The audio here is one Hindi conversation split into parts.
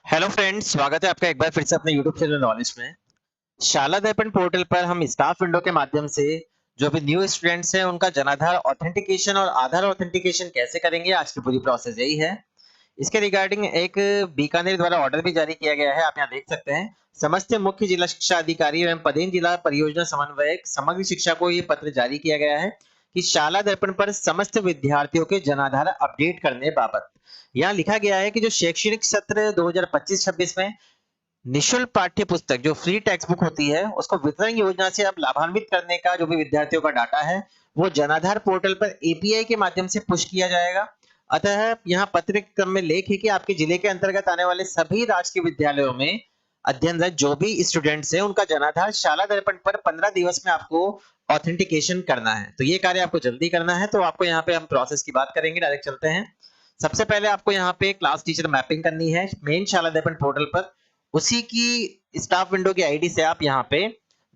हेलो फ्रेंड्स, स्वागत है आपका एक बार फिर से अपने यूट्यूब चैनल नॉलेज में। शाला दर्पण पोर्टल पर हम स्टाफ विंडो के माध्यम से जो भी न्यू स्टूडेंट्स हैं उनका जनाधार ऑथेंटिकेशन और आधार ऑथेंटिकेशन कैसे करेंगे, आज की पूरी प्रोसेस यही है। इसके रिगार्डिंग एक बीकानेर द्वारा ऑर्डर भी जारी किया गया है, आप यहाँ देख सकते हैं। समस्त मुख्य जिला शिक्षा अधिकारी एवं पदेन जिला परियोजना समन्वयक समग्र शिक्षा को ये पत्र जारी किया गया है कि शाला दर्पण पर समस्त विद्यार्थियों के जनाधार अपडेट करने बाबत यहाँ लिखा गया है कि जो शैक्षणिक सत्र 2025-26 में निशुल्क पाठ्य पुस्तक जो फ्री टेक्स्ट बुक होती है उसको वितरण योजना से अब लाभान्वित करने का जो भी विद्यार्थियों का डाटा है वो जनाधार पोर्टल पर एपीआई के माध्यम से पुश किया जाएगा। अतः यहाँ पत्र के क्रम में लेख है कि आपके जिले के अंतर्गत आने वाले सभी राजकीय विद्यालयों में अध्ययनरत जो भी स्टूडेंट्स हैं उनका जनाधार शाला दर्पण पर 15 दिवस में आपको ऑथेंटिकेशन करना है। तो ये कार्य आपको जल्दी करना है। तो आपको यहाँ पे हम प्रोसेस की बात करेंगे, डायरेक्ट चलते हैं। सबसे पहले आपको यहाँ पे क्लास टीचर मैपिंग करनी है मेन शाला दर्पण पोर्टल पर। उसी की स्टाफ विंडो की आईडी से आप यहाँ पे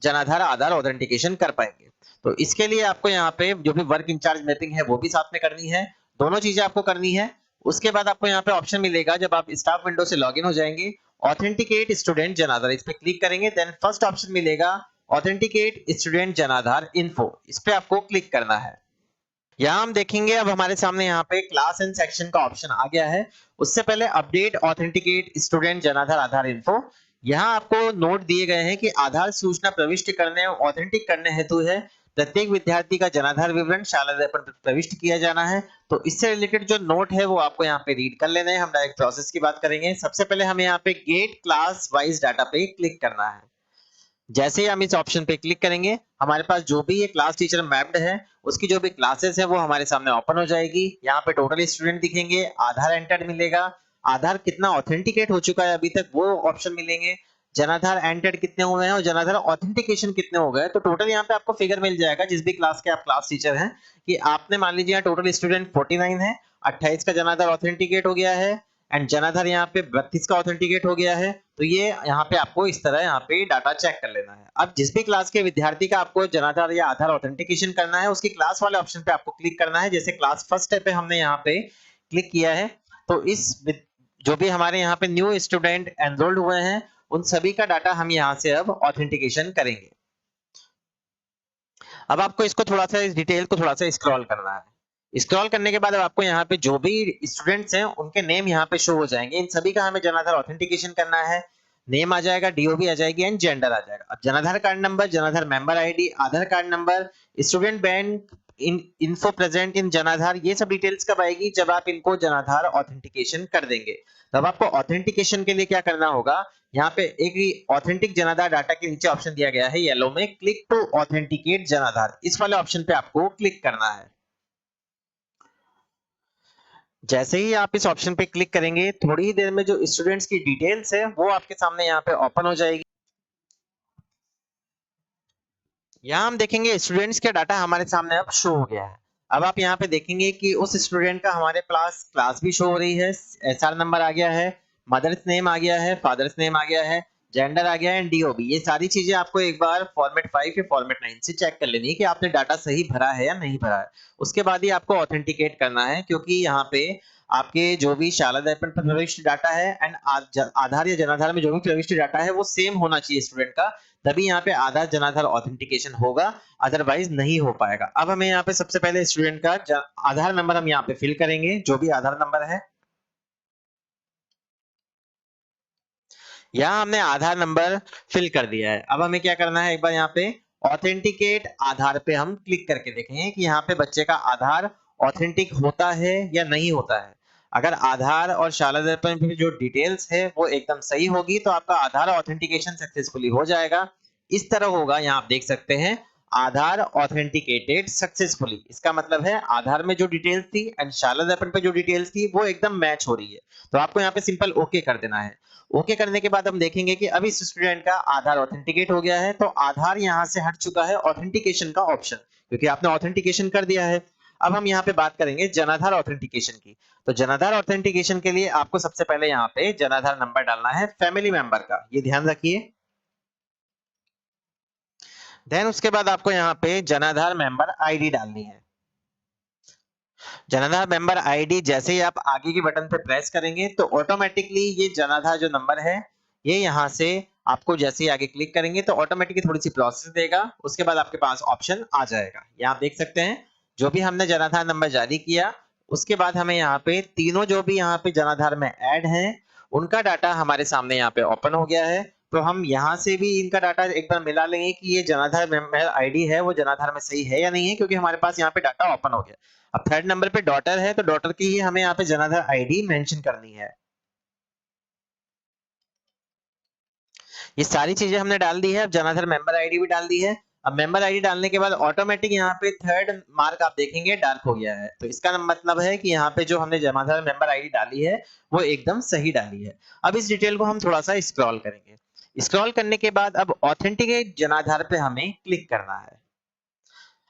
जनाधार आधार ऑथेंटिकेशन कर पाएंगे। तो इसके लिए आपको यहाँ पे जो भी वर्क इंचार्ज मैपिंग है वो भी साथ में करनी है, दोनों चीजें आपको करनी है। उसके बाद आपको यहाँ पे ऑप्शन मिलेगा जब आप स्टाफ विंडो से लॉगिन हो जाएंगे, ऑथेंटिकेट स्टूडेंट जनाधार, इस पे क्लिक करेंगे। देन फर्स्ट ऑप्शन मिलेगा ऑथेंटिकेट स्टूडेंट जनाधार इन्फो, इस पे आपको क्लिक करना है। यहाँ हम देखेंगे अब हमारे सामने यहाँ पे क्लास एंड सेक्शन का ऑप्शन आ गया है। उससे पहले अपडेट ऑथेंटिकेट स्टूडेंट जनाधार आधार इन्फो, यहाँ आपको नोट दिए गए हैं कि आधार सूचना प्रविष्ट करने और ऑथेंटिक करने हेतु है प्रत्येक विद्यार्थी का जनाधार विवरण शाला दर्पण पर प्रविष्ट किया जाना है। तो इससे रिलेटेड जो नोट है वो आपको यहाँ पे रीड कर लेना है। हम डायरेक्ट प्रोसेस की बात करेंगे। सबसे पहले हमें यहाँ पे गेट क्लास वाइज डाटा पे क्लिक करना है। जैसे ही हम इस ऑप्शन पे क्लिक करेंगे हमारे पास जो भी ये क्लास टीचर मैप्ड है उसकी जो भी क्लासेस है वो हमारे सामने ओपन हो जाएगी। यहाँ पे टोटल स्टूडेंट दिखेंगे, आधार एंटर्ड मिलेगा, आधार कितना ऑथेंटिकेट हो चुका है अभी तक वो ऑप्शन मिलेंगे, जनाधार एंटर्ड कितने हुए हैं और जनाधार ऑथेंटिकेशन कितने हो गए। तो टोटल यहाँ पे आपको फिगर मिल जाएगा जिस भी क्लास के आप क्लास टीचर हैं कि आपने मान लीजिए यहाँ टोटल स्टूडेंट 49 है, 28 का जनाधार ऑथेंटिकेट हो गया है एंड जनाधार यहाँ पे 32 का ऑथेंटिकेट हो गया है। तो ये यहाँ पे आपको इस तरह यहाँ पे डाटा चेक कर लेना है। अब जिस भी क्लास के विद्यार्थी का आपको जनाधार या आधार ऑथेंटिकेशन करना है उसकी क्लास वाले ऑप्शन पे आपको क्लिक करना है। जैसे क्लास फर्स्ट पे हमने यहाँ पे क्लिक किया है तो जो भी हमारे यहाँ पे न्यू स्टूडेंट एनरोल्ड हुए हैं उन सभी का डाटा हम यहाँ से अब ऑथेंटिकेशन करेंगे। अब आपको इसको थोड़ा सा इस डिटेल को थोड़ा सा स्क्रॉल करना है। स्क्रॉल करने के बाद अब आपको यहाँ पे जो भी स्टूडेंट्स हैं उनके नेम यहाँ पे शो हो जाएंगे। इन सभी का हमें जनाधार ऑथेंटिकेशन करना है। नेम आ जाएगा, डीओबी आ जाएगी एंड जेंडर आ जाएगा। अब जनाधार कार्ड नंबर, जनाधार member ID, Aadhaar card number, student bank info present in जनाधार, ये सब डिटेल्स कब आएगी जब आप इनको जनाधार ऑथेंटिकेशन कर देंगे। तब आपको ऑथेंटिकेशन के लिए क्या करना होगा, यहाँ पे एक ऑथेंटिक जनाधार डाटा के नीचे ऑप्शन दिया गया है येलो में, क्लिक टू ऑथेंटिकेट जनाधार, इस वाले ऑप्शन पे आपको क्लिक करना है। जैसे ही आप इस ऑप्शन पे क्लिक करेंगे थोड़ी ही देर में जो स्टूडेंट्स की डिटेल्स है वो आपके सामने यहाँ पे ओपन हो जाएगी। यहाँ हम देखेंगे स्टूडेंट्स का डाटा हमारे सामने अब शो हो गया है। अब आप यहाँ पे देखेंगे कि उस स्टूडेंट का हमारे पास क्लास भी शो हो रही है, एसआर नंबर आ गया है, मदर्स नेम आ गया है, फादर्स नेम आ गया है, जेंडर आ गया है एंड डीओबी। ये सारी चीजें आपको एक बार फॉर्मेट 5 या फॉर्मेट 9 से चेक कर लेनी है कि आपने डाटा सही भरा है या नहीं भरा है। उसके बाद ही आपको ऑथेंटिकेट करना है क्योंकि यहाँ पे आपके जो भी शाला दर्पण पर प्रविष्ट डाटा है एंड आधार या जनाधार में जो भी प्रविष्ट डाटा है वो सेम होना चाहिए स्टूडेंट का, तभी यहाँ पे आधार जनाधार ऑथेंटिकेशन होगा, अदरवाइज नहीं हो पाएगा। अब हमें यहाँ पे सबसे पहले स्टूडेंट का आधार नंबर हम यहाँ पे फिल करेंगे, जो भी आधार नंबर है। यहाँ हमने आधार नंबर फिल कर दिया है। अब हमें क्या करना है, एक बार यहाँ पे ऑथेंटिकेट आधार पे हम क्लिक करके देखेंगे कि यहाँ पे बच्चे का आधार ऑथेंटिक होता है या नहीं होता है। अगर आधार और शाला दर्पण पे जो डिटेल्स है वो एकदम सही होगी तो आपका आधार ऑथेंटिकेशन सक्सेसफुली हो जाएगा। इस तरह होगा, यहाँ आप देख सकते हैं आधार ऑथेंटिकेटेड सक्सेसफुली, इसका मतलब है आधार में जो डिटेल्स थी एंड शाला दर्पण पे जो डिटेल्स थी वो एकदम मैच हो रही है। तो आपको यहाँ पे सिंपल ओके कर देना है। ओके करने के बाद हम देखेंगे कि अभी इस स्टूडेंट का आधार ऑथेंटिकेट हो गया है। तो आधार यहां से हट चुका है ऑथेंटिकेशन का ऑप्शन, क्योंकि आपने ऑथेंटिकेशन कर दिया है। अब हम यहाँ पे बात करेंगे जनाधार ऑथेंटिकेशन की। तो जनाधार ऑथेंटिकेशन के लिए आपको सबसे पहले यहाँ पे जनाधार नंबर डालना है फैमिली मेंबर का, ये ध्यान रखिए। देन उसके बाद आपको यहाँ पे जनाधार मेंबर आईडी डालनी है। जनाधार मेंबर आईडी जैसे ही आप आगे के बटन पे प्रेस करेंगे तो ऑटोमेटिकली ये जनाधार जो नंबर है ये यहाँ से आपको जैसे ही आगे क्लिक करेंगे तो ऑटोमेटिकली थोड़ी सी प्रोसेस देगा, उसके बाद आपके पास ऑप्शन आ जाएगा। यहाँ आप देख सकते हैं जो भी हमने जनाधार नंबर जारी किया उसके बाद हमें यहाँ पे तीनों जो भी यहाँ पे जनाधार में ऐड हैं उनका डाटा हमारे सामने यहाँ पे ओपन हो गया है। तो हम यहाँ से भी इनका डाटा एक बार मिला लेंगे कि ये जनाधार मेंबर आईडी है वो जनाधार में सही है या नहीं है, क्योंकि हमारे पास यहाँ पे डाटा ओपन हो गया। अब थर्ड नंबर पे डॉटर है तो डॉटर की ही हमें यहाँ पे जनाधार आईडी मेंशन करनी है। ये सारी चीजें हमने डाल दी है। अब जनाधार मेंबर आईडी भी डाल दी है। अब मेंबर आईडी डालने के बाद ऑटोमेटिक यहाँ पे थर्ड मार्क आप देखेंगे डार्क हो गया है, तो इसका मतलब है कि यहाँ पे जो हमने जनाधार मेंबर आईडी डाली है वो एकदम सही डाली है। अब इस डिटेल को हम थोड़ा सा स्क्रॉल करेंगे। स्क्रॉल करने के बाद अब ऑथेंटिकेट जनाधार पे हमें क्लिक करना है।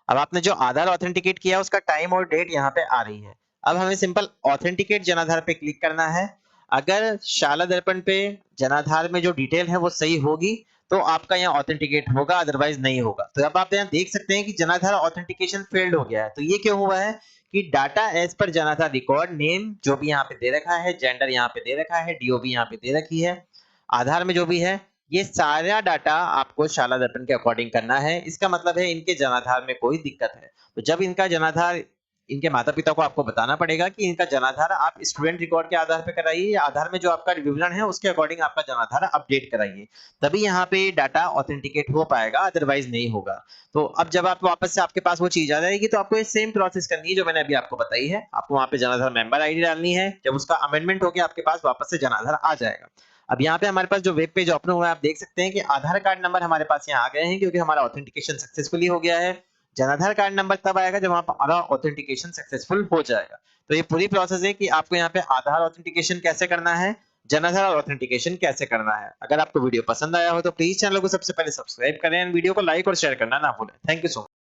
अब आपने जो आधार ऑथेंटिकेट किया उसका टाइम और डेट यहाँ पे आ रही है। अब हमें सिंपल ऑथेंटिकेट जनाधार पे क्लिक करना है। अगर शाला दर्पण पे जनाधार में जो डिटेल है वो सही होगी तो आपका यहाँ ऑथेंटिकेट होगा, अदरवाइज नहीं होगा। तो अब आप यहाँ देख सकते हैं कि जनाधार ऑथेंटिकेशन फेल्ड हो गया है। तो ये क्यों हुआ है कि डाटा एज पर जनाधार रिकॉर्ड नेम जो भी यहाँ पे दे रखा है, जेंडर यहाँ पे दे रखा है, डीओबी यहाँ पे दे रखी है, आधार में जो भी है ये सारा डाटा आपको शाला दर्पण के अकॉर्डिंग करना है। इसका मतलब है इनके जनाधार में कोई दिक्कत है। तो जब इनका जनाधार इनके माता पिता को आपको बताना पड़ेगा कि इनका जनाधार आप स्टूडेंट रिकॉर्ड के आधार पे कराइए या आधार में जो आपका विवरण है उसके अकॉर्डिंग आपका जनाधार अपडेट कराइए, तभी यहाँ पे डाटा ऑथेंटिकेट हो पाएगा, अदरवाइज नहीं होगा। तो अब जब आप वापस से आपके पास वो चीज आ जाएगी तो आपको ये सेम प्रोसेस करनी है जो मैंने अभी आपको बताई है। आपको वहां पे जनाधार मेंबर आईडी डालनी है, जब उसका अमेंडमेंट होकर आपके पास वापस से जनाधार आ जाएगा। अब यहाँ पे हमारे पास जो वेब पेज ओपन हुआ है आप देख सकते हैं कि आधार कार्ड नंबर हमारे पास यहाँ आ गए हैं क्योंकि हमारा ऑथेंटिकेशन सक्सेसफुली हो गया है। जनाधार कार्ड नंबर तब आएगा जब हमारा ऑथेंटिकेशन सक्सेसफुल हो जाएगा। तो ये पूरी प्रोसेस है कि आपको यहाँ पे आधार ऑथेंटिकेशन कैसे करना है, जनाधार ऑथेंटिकेशन कैसे करना है। अगर आपको वीडियो पसंद आया हो तो प्लीज चैनल को सबसे पहले सब्सक्राइब करें, वीडियो को लाइक और शेयर करना ना भूलें। Thank you so much.